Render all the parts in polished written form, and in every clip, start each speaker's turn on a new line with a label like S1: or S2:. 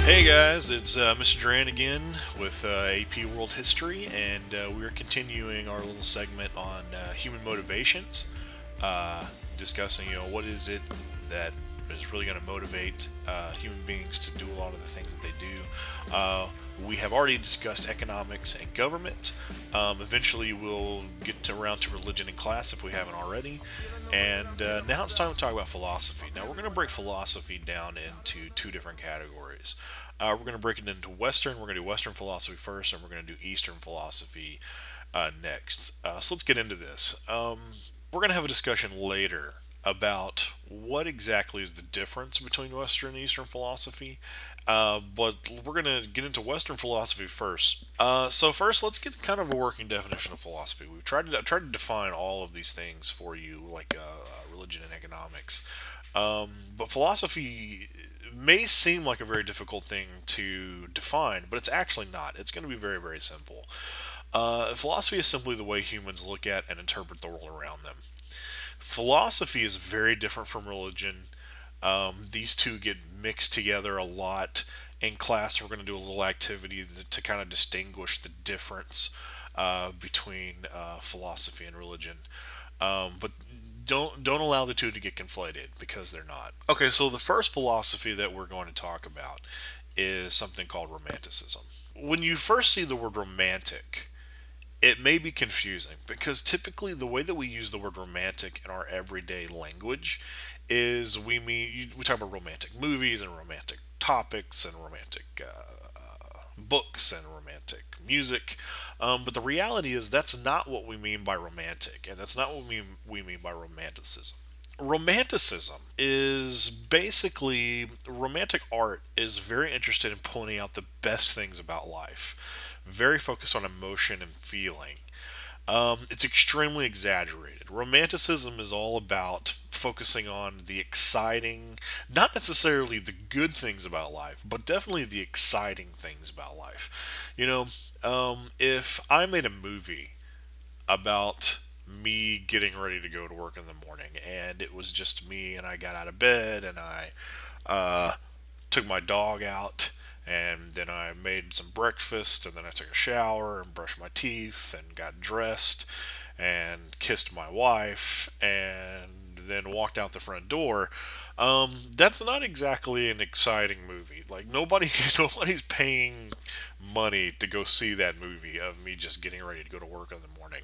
S1: Hey guys, it's Mr. Duran again with AP World History, and we're continuing our little segment on human motivations, uh, discussing what is it that is really going to motivate human beings to do a lot of the things that they do. We have already discussed economics and government. Eventually, we'll get around to religion and class if we haven't already. And now it's time to talk about philosophy. Now, we're going to break philosophy down into two different categories. We're going to break it into Western. We're going to do Western philosophy first, and we're going to do Eastern philosophy next. So let's get into this. We're going to have a discussion later about what exactly is the difference between Western and Eastern philosophy. But we're going to get into Western philosophy first. So first, let's get kind of a working definition of philosophy. We've tried to define all of these things for you, like religion and economics. But philosophy may seem like a very difficult thing to define, but it's actually not. It's going to be very, very simple. Philosophy is simply the way humans look at and interpret the world around them. Philosophy is very different from religion. These two get mixed together a lot. In class, we're going to do a little activity to kind of distinguish the difference between philosophy and religion. But don't allow the two to get conflated because they're not. Okay, so the first philosophy that we're going to talk about is something called romanticism. When you first see the word romantic, it may be confusing because typically the way that we use the word romantic in our everyday language is we talk about romantic movies and romantic topics and romantic books and romantic music. But the reality is that's not what we mean by romantic, and that's not what we mean by romanticism. Romanticism is basically romantic art is very interested in pointing out the best things about life, very focused on emotion and feeling. It's extremely exaggerated. Romanticism is all about focusing on the exciting, not necessarily the good things about life, but definitely the exciting things about life. You know, if I made a movie about me getting ready to go to work in the morning, and it was just me, and I got out of bed, and I took my dog out, and then I made some breakfast, and then I took a shower and brushed my teeth and got dressed and kissed my wife and then walked out the front door. That's not exactly an exciting movie. Like nobody's paying money to go see that movie of me just getting ready to go to work in the morning.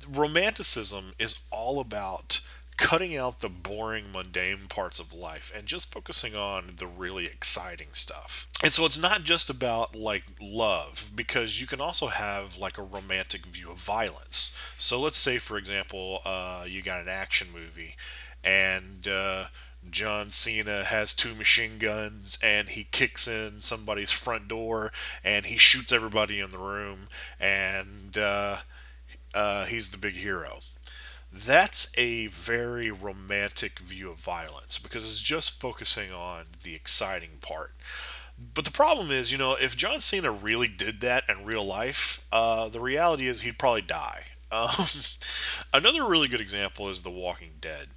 S1: Romanticism is all about cutting out the boring, mundane parts of life and just focusing on the really exciting stuff. And so it's not just about like love, because you can also have like a romantic view of violence. So let's say, for example, you got an action movie and John Cena has two machine guns and he kicks in somebody's front door and he shoots everybody in the room and he's the big hero. That's a very romantic view of violence because it's just focusing on the exciting part. But the problem is, if John Cena really did that in real life, the reality is he'd probably die. Um, Another really good example is The Walking Dead.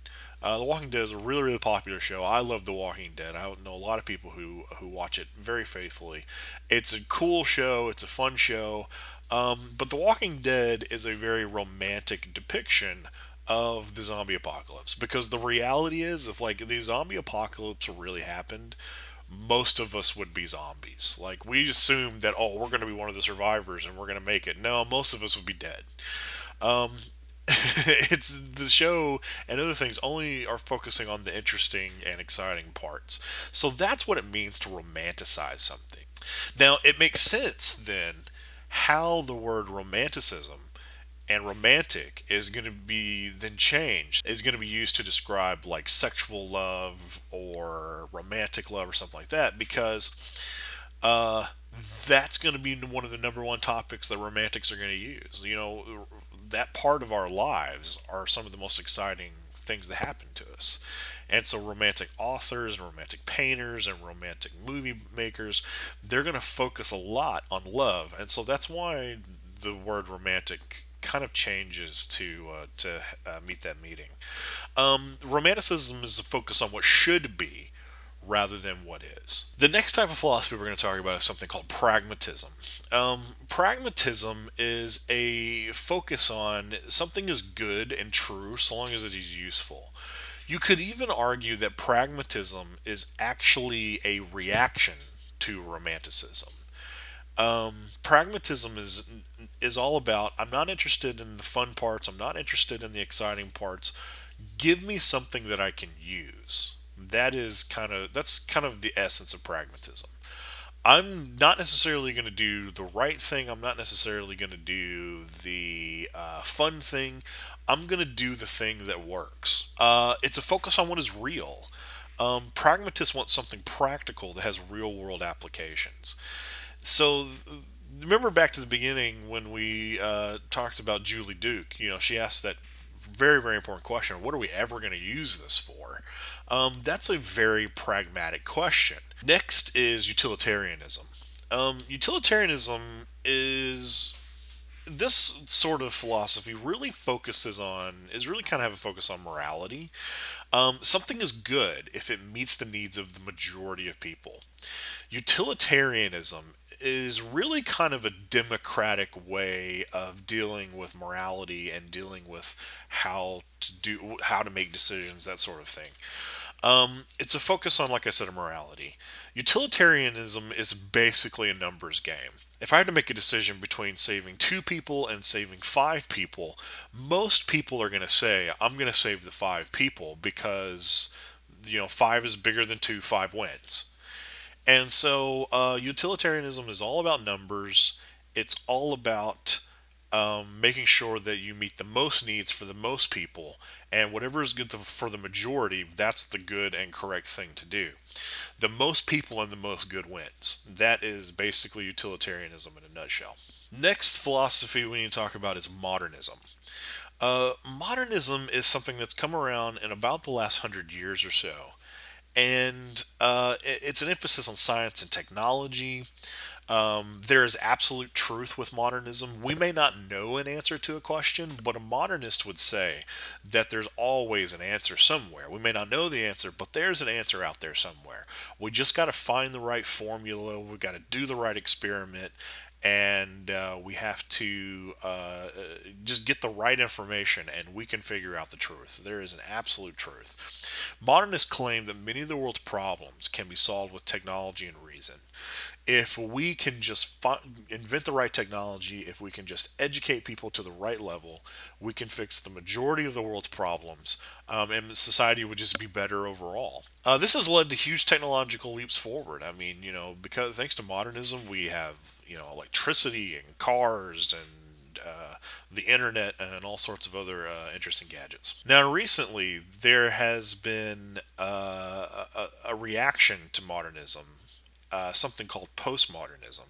S1: The Walking Dead is a really, really popular show. I love The Walking Dead. I know a lot of people who watch it very faithfully. It's a cool show. It's a fun show. But The Walking Dead is a very romantic depiction of the zombie apocalypse because the reality is, if like the zombie apocalypse really happened, most of us would be zombies. Like we assume that, oh, we're going to be one of the survivors and we're going to make it. No, most of us would be dead. Um, it's the show and other things only are focusing on the interesting and exciting parts. So that's what it means to romanticize something. Now, it makes sense then how the word romanticism and romantic is going to be then changed, is going to be used to describe like sexual love or romantic love or something like that, because uh, that's going to be one of the number one topics that romantics are going to use. That part of our lives are some of the most exciting things that happen to us. And so romantic authors and romantic painters and romantic movie makers, they're going to focus a lot on love. And so that's why the word romantic kind of changes to meet that meaning. Romanticism is a focus on what should be. rather than what is. The next type of philosophy we're going to talk about is something called pragmatism. Pragmatism is a focus on something is good and true so long as it is useful. You could even argue that pragmatism is actually a reaction to romanticism. Pragmatism is all about I'm not interested in the fun parts, I'm not interested in the exciting parts. Give me something that I can use. That's kind of the essence of pragmatism. I'm not necessarily going to do the right thing. I'm not necessarily going to do the fun thing. I'm going to do the thing that works. It's a focus on what is real. Pragmatists want something practical that has real world applications. So remember back to the beginning when we talked about Julie Duke. You know, she asked that very, very important question: what are we ever going to use this for? That's a very pragmatic question. Next is utilitarianism. Utilitarianism is this sort of philosophy really focuses on is really kind of have a focus on morality. Something is good if it meets the needs of the majority of people. Utilitarianism is really kind of a democratic way of dealing with morality and dealing with how to make decisions, that sort of thing. It's a focus on, like I said, a morality. Utilitarianism is basically a numbers game. If I had to make a decision between saving two people and saving five people, most people are going to say, I'm going to save the five people because, five is bigger than two, five wins. And so utilitarianism is all about numbers. It's all about making sure that you meet the most needs for the most people, and whatever is good for the majority, that's the good and correct thing to do. The most people and the most good wins. That is basically utilitarianism in a nutshell. Next philosophy we need to talk about is modernism. Modernism is something that's come around in about the last 100 years or so. And it's an emphasis on science and technology. There is absolute truth with modernism. We may not know an answer to a question, but a modernist would say that there's always an answer somewhere. We may not know the answer, but there's an answer out there somewhere. We just got to find the right formula. We got to do the right experiment. And we have to just get the right information, and we can figure out the truth. There is an absolute truth. Modernists claim that many of the world's problems can be solved with technology and reason. If we can just invent the right technology, if we can just educate people to the right level, we can fix the majority of the world's problems, and society would just be better overall. This has led to huge technological leaps forward. I mean, because thanks to modernism, we have electricity and cars and the internet and all sorts of other interesting gadgets. Now, recently there has been a reaction to modernism, something called postmodernism.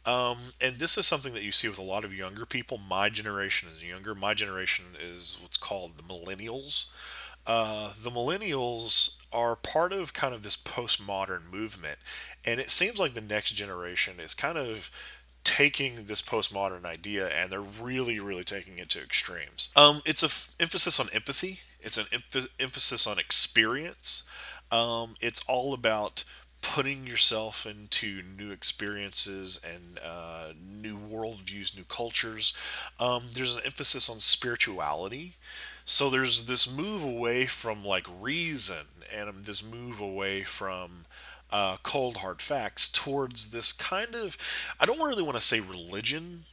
S1: And this is something that you see with a lot of younger people. My generation is younger. My generation is what's called the millennials. The millennials are part of kind of this postmodern movement, and it seems like the next generation is kind of taking this postmodern idea and they're really, really taking it to extremes. It's emphasis on empathy. It's an emphasis on experience. It's all about putting yourself into new experiences and new worldviews, new cultures. There's an emphasis on spirituality. So there's this move away from like reason and this move away from cold hard facts towards this kind of, I don't really want to say religion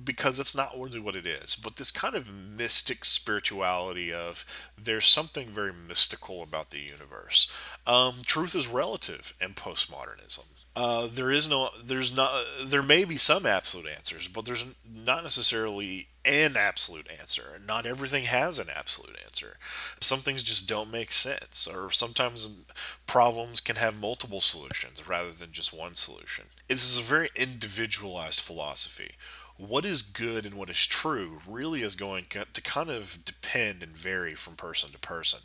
S1: because it's not really what it is, but this kind of mystic spirituality of there's something very mystical about the universe. Truth is relative in postmodernism. There may be some absolute answers, but there's not necessarily an absolute answer. Not everything has an absolute answer. Some things just don't make sense, or sometimes problems can have multiple solutions rather than just one solution. This is a very individualized philosophy. What is good and what is true really is going to kind of depend and vary from person to person.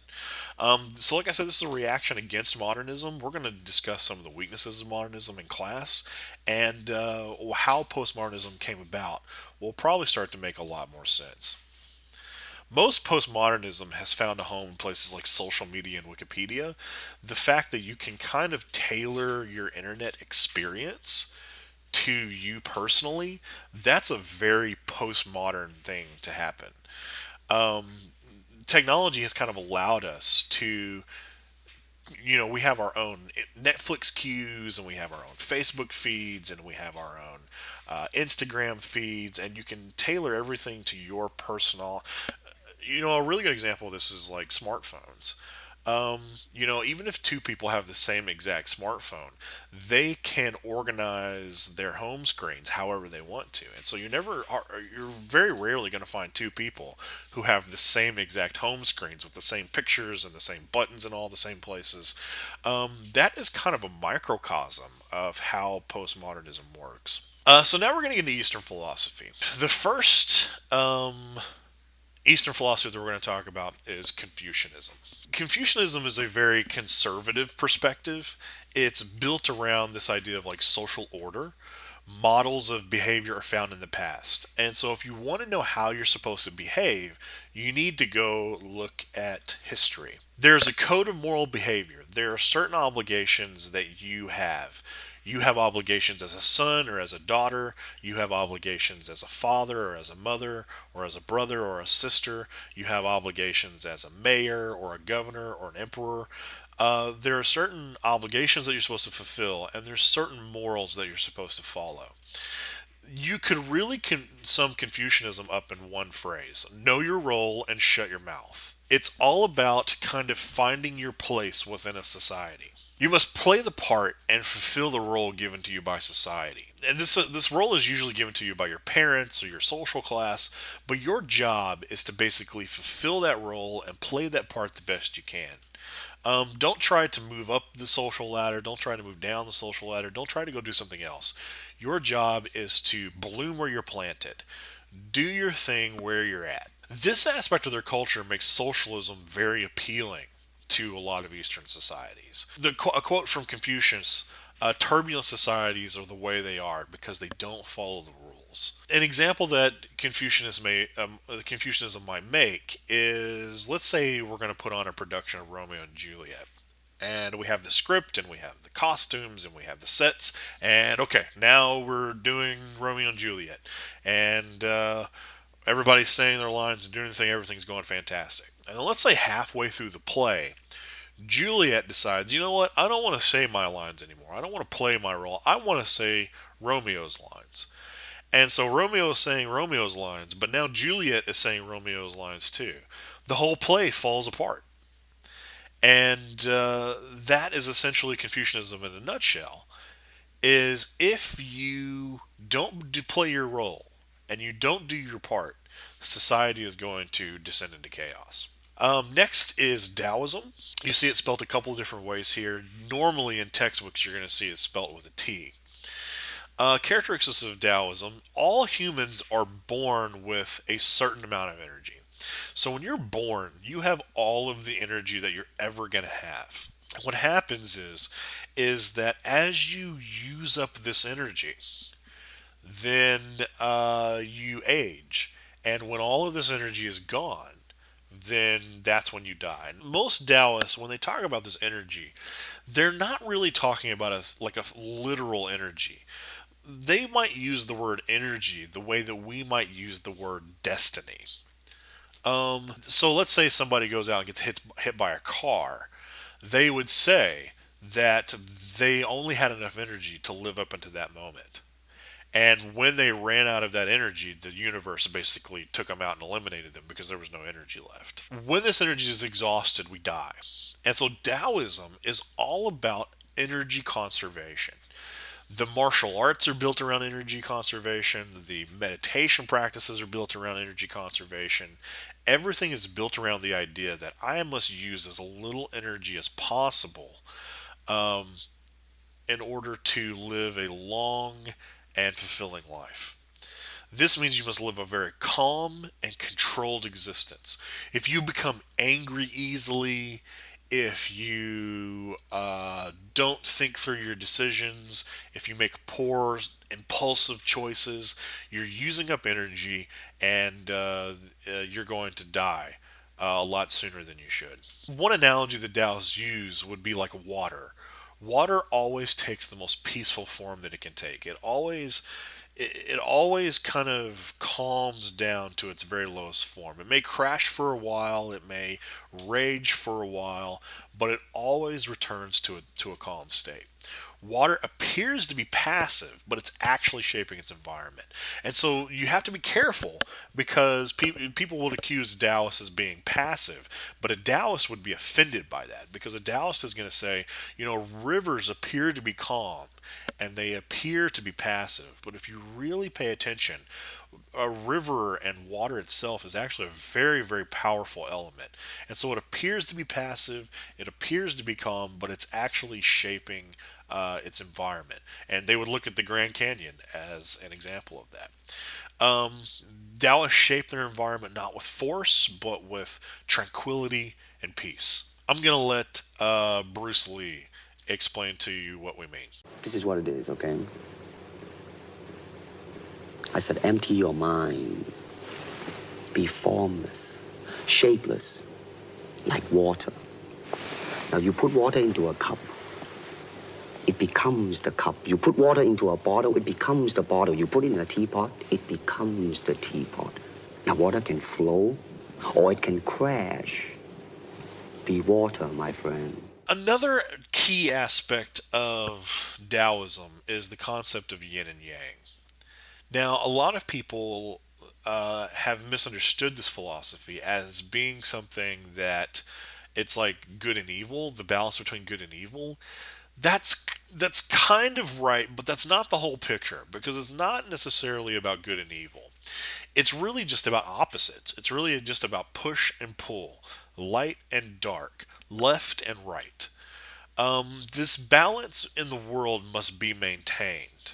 S1: So, like I said, this is a reaction against modernism. We're going to discuss some of the weaknesses of modernism in class and how postmodernism came about. Will probably start to make a lot more sense. Most postmodernism has found a home in places like social media and Wikipedia. The fact that you can kind of tailor your internet experience to you personally, that's a very postmodern thing to happen. Technology has kind of allowed us to, we have our own Netflix queues, and we have our own Facebook feeds, and we have our own Instagram feeds, and you can tailor everything to your personal. A really good example of this is like smartphones. Even if two people have the same exact smartphone, they can organize their home screens however they want to. And so you're very rarely going to find two people who have the same exact home screens with the same pictures and the same buttons in all the same places. That is kind of a microcosm of how postmodernism works. So now we're going to get into Eastern philosophy. The first Eastern philosophy that we're going to talk about is Confucianism. Confucianism is a very conservative perspective. It's built around this idea of like social order. Models of behavior are found in the past. And so if you want to know how you're supposed to behave, you need to go look at history. There's a code of moral behavior. There are certain obligations that you have. You have obligations as a son or as a daughter. You have obligations as a father or as a mother or as a brother or a sister. You have obligations as a mayor or a governor or an emperor. There are certain obligations that you're supposed to fulfill, and there's certain morals that you're supposed to follow. You could really sum Confucianism up in one phrase: know your role and shut your mouth. It's all about kind of finding your place within a society. You must play the part and fulfill the role given to you by society. And this role is usually given to you by your parents or your social class, but your job is to basically fulfill that role and play that part the best you can. Don't try to move up the social ladder. Don't try to move down the social ladder. Don't try to go do something else. Your job is to bloom where you're planted. Do your thing where you're at. This aspect of their culture makes socialism very appealing to a lot of Eastern societies. A quote from Confucius: turbulent societies are the way they are because they don't follow the rules. An example that Confucianism might make is, let's say we're going to put on a production of Romeo and Juliet. And we have the script, and we have the costumes, and we have the sets, and okay, now we're doing Romeo and Juliet. And everybody's saying their lines and doing the thing, everything's going fantastic. And then let's say halfway through the play, Juliet decides, you know what, I don't want to say my lines anymore. I don't want to play my role. I want to say Romeo's lines. And so Romeo is saying Romeo's lines, but now Juliet is saying Romeo's lines too. The whole play falls apart. And that is essentially Confucianism in a nutshell. Is if you don't play your role and you don't do your part, society is going to descend into chaos. Next is Taoism. You see it spelled a couple of different ways here. Normally in textbooks, you're going to see it spelled with a T. Characteristics of Taoism: all humans are born with a certain amount of energy. So when you're born, you have all of the energy that you're ever going to have. What happens is that as you use up this energy, then you age. And when all of this energy is gone, then that's when you die. And most Taoists, when they talk about this energy, they're not really talking about like a literal energy. They might use the word energy the way that we might use the word destiny. So let's say somebody goes out and gets hit by a car. They would say that they only had enough energy to live up into that moment. And when they ran out of that energy, the universe basically took them out and eliminated them because there was no energy left. When this energy is exhausted, we die. And so Taoism is all about energy conservation. The martial arts are built around energy conservation. The meditation practices are built around energy conservation. Everything is built around the idea that I must use as little energy as possible in order to live a long and fulfilling life. This means you must live a very calm and controlled existence. If you become angry easily, if you don't think through your decisions, if you make poor, impulsive choices, you're using up energy and you're going to die a lot sooner than you should. One analogy the Taoists use would be like water. Water always takes the most peaceful form that it can take. It always kind of calms down to its very lowest form. It may crash for a while, it may rage for a while, but it always returns to a calm state. Water appears to be passive, but it's actually shaping its environment. And so you have to be careful because people will accuse Taoists as being passive, but a Taoist would be offended by that because a Taoist is going to say, rivers appear to be calm and they appear to be passive. But if you really pay attention, a river and water itself is actually a very, very powerful element. And so it appears to be passive, it appears to be calm, but it's actually shaping its environment. And they would look at the Grand Canyon as an example of that. Taoists shape their environment not with force, but with tranquility and peace. I'm going to let Bruce Lee explain to you what we mean.
S2: This is what it is, okay? I said, empty your mind. Be formless, shapeless, like water. Now, you put water into a cup, it becomes the cup. You put water into a bottle, it becomes the bottle. You put it in a teapot, it becomes the teapot. Now, water can flow, or it can crash. Be water, my friend.
S1: Another key aspect of Taoism is the concept of yin and yang. Now, a lot of people have misunderstood this philosophy as being something that it's like good and evil, the balance between good and evil. That's kind of right, but that's not the whole picture because it's not necessarily about good and evil. It's really just about opposites. It's really just about push and pull, light and dark, left and right. This balance in the world must be maintained.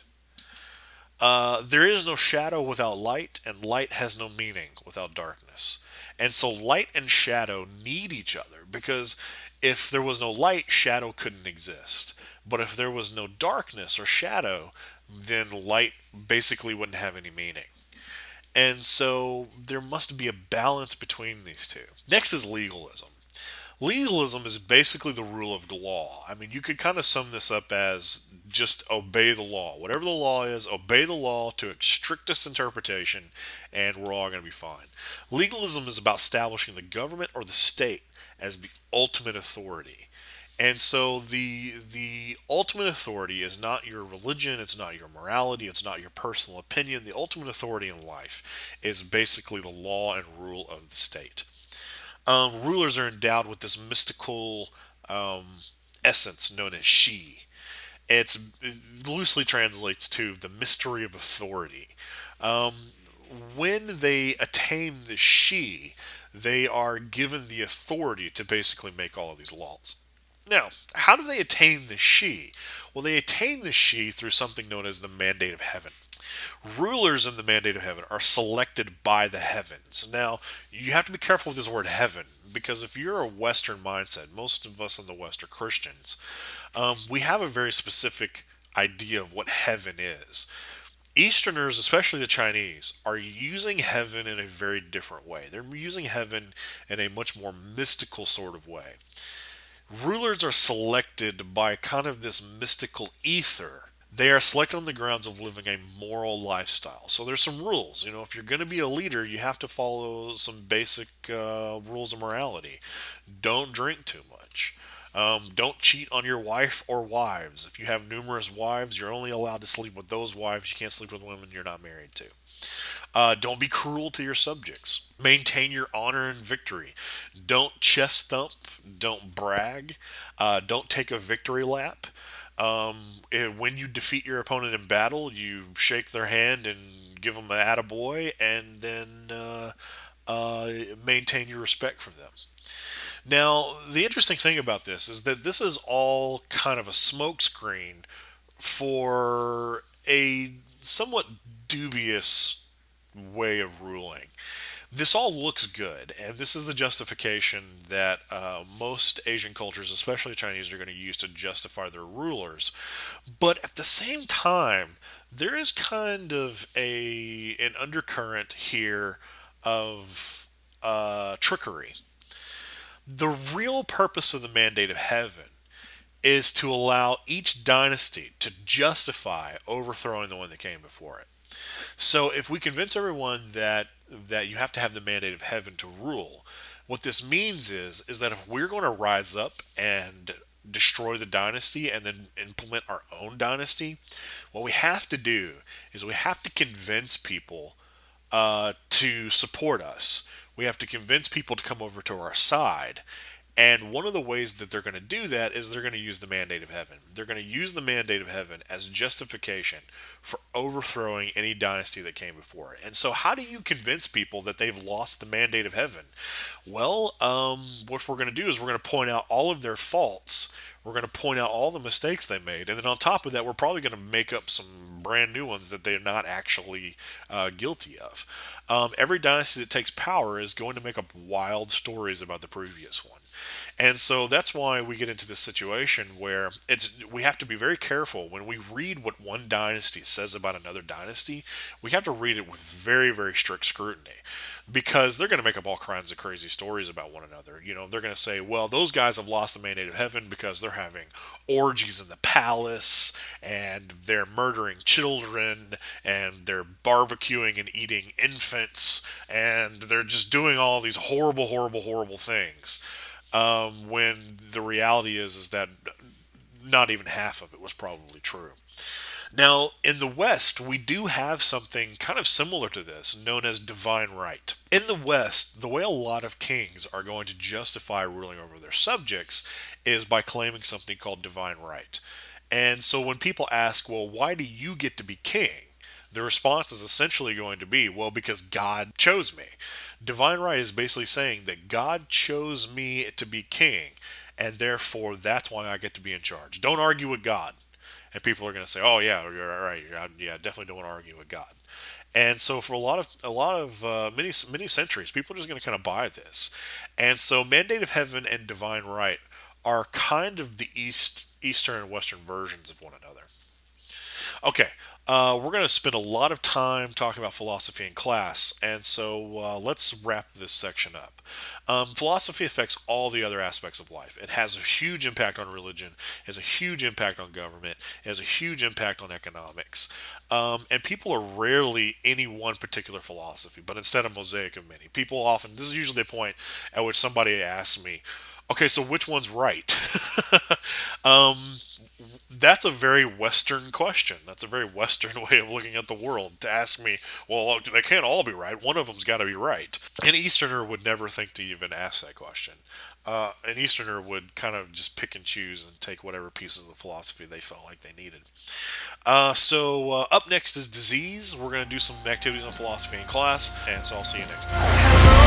S1: There is no shadow without light, and light has no meaning without darkness. And so light and shadow need each other because if there was no light, shadow couldn't exist. But if there was no darkness or shadow, then light basically wouldn't have any meaning. And so there must be a balance between these two. Next is legalism. Legalism is basically the rule of the law. I mean, you could kind of sum this up as just obey the law. Whatever the law is, obey the law to its strictest interpretation, and we're all going to be fine. Legalism is about establishing the government or the state as the ultimate authority. And so the ultimate authority is not your religion, it's not your morality, it's not your personal opinion. The ultimate authority in life is basically the law and rule of the state. Rulers are endowed with this mystical um, essence known as Shi. It loosely translates to the mystery of authority. Um, when they attain the Shi, they are given the authority to basically make all of these laws. Now, how do they attain the Shi? Well, they attain the Shi through something known as the mandate of heaven. Rulers in the mandate of heaven are selected by the heavens. Now, you have to be careful with this word heaven, because if you're a Western mindset, most of us in the West are Christians, we have a very specific idea of what heaven is. Easterners, especially the Chinese, are using heaven in a very different way. They're using heaven in a much more mystical sort of way. Rulers are selected by kind of this mystical ether. They are selected on the grounds of living a moral lifestyle. So there's some rules. If you're going to be a leader, you have to follow some basic rules of morality. Don't drink too much. Don't cheat on your wife or wives. If you have numerous wives, you're only allowed to sleep with those wives. You can't sleep with women you're not married to. Don't be cruel to your subjects. Maintain your honor and victory. Don't chest thump. Don't brag. Don't take a victory lap. When you defeat your opponent in battle, you shake their hand and give them an attaboy, and then maintain your respect for them. Now, the interesting thing about this is that this is all kind of a smokescreen for a somewhat dubious way of ruling. This all looks good, and this is the justification that most Asian cultures, especially Chinese, are going to use to justify their rulers. But at the same time, there is kind of an undercurrent here of trickery. The real purpose of the Mandate of Heaven is to allow each dynasty to justify overthrowing the one that came before it. So if we convince everyone that you have to have the mandate of heaven to rule, what this means is that if we're going to rise up and destroy the dynasty and then implement our own dynasty, what we have to do is we have to convince people to support us. We have to convince people to come over to our side. And one of the ways that they're going to do that is they're going to use the mandate of heaven. They're going to use the mandate of heaven as justification for overthrowing any dynasty that came before it. And so, how do you convince people that they've lost the mandate of heaven? Well, what we're going to do is we're going to point out all of their faults. We're going to point out all the mistakes they made. And then on top of that, we're probably going to make up some brand new ones that they're not actually guilty of. Every dynasty that takes power is going to make up wild stories about the previous one. And so that's why we get into this situation where we have to be very careful when we read what one dynasty says about another dynasty. We have to read it with very, very strict scrutiny because they're going to make up all kinds of crazy stories about one another. They're going to say, well, those guys have lost the mandate of heaven because they're having orgies in the palace and they're murdering children and they're barbecuing and eating infants and they're just doing all these horrible, horrible, horrible things. When the reality is that not even half of it was probably true. Now, in the West, we do have something kind of similar to this, known as divine right. In the West, the way a lot of kings are going to justify ruling over their subjects is by claiming something called divine right. And so when people ask, well, why do you get to be king? The response is essentially going to be, well, because God chose me. Divine right is basically saying that God chose me to be king, and therefore that's why I get to be in charge. Don't argue with God. And people are going to say, "Oh yeah, you're right. Yeah, definitely don't want to argue with God." And so for many centuries, people are just going to kind of buy this. And so, mandate of heaven and divine right are kind of the Eastern and Western versions of one another. Okay, we're going to spend a lot of time talking about philosophy in class, and so let's wrap this section up. Philosophy affects all the other aspects of life. It has a huge impact on religion, it has a huge impact on government, it has a huge impact on economics. And people are rarely any one particular philosophy, but instead a mosaic of many. People often, this is usually the point at which somebody asks me, okay, so which one's right? um, that's a very Western question. That's a very Western way of looking at the world to ask me, well, they can't all be right. One of them's got to be right. An Easterner would never think to even ask that question. An Easterner would kind of just pick and choose and take whatever pieces of philosophy they felt like they needed. Up next is disease. We're going to do some activities on philosophy in class, and so I'll see you next time.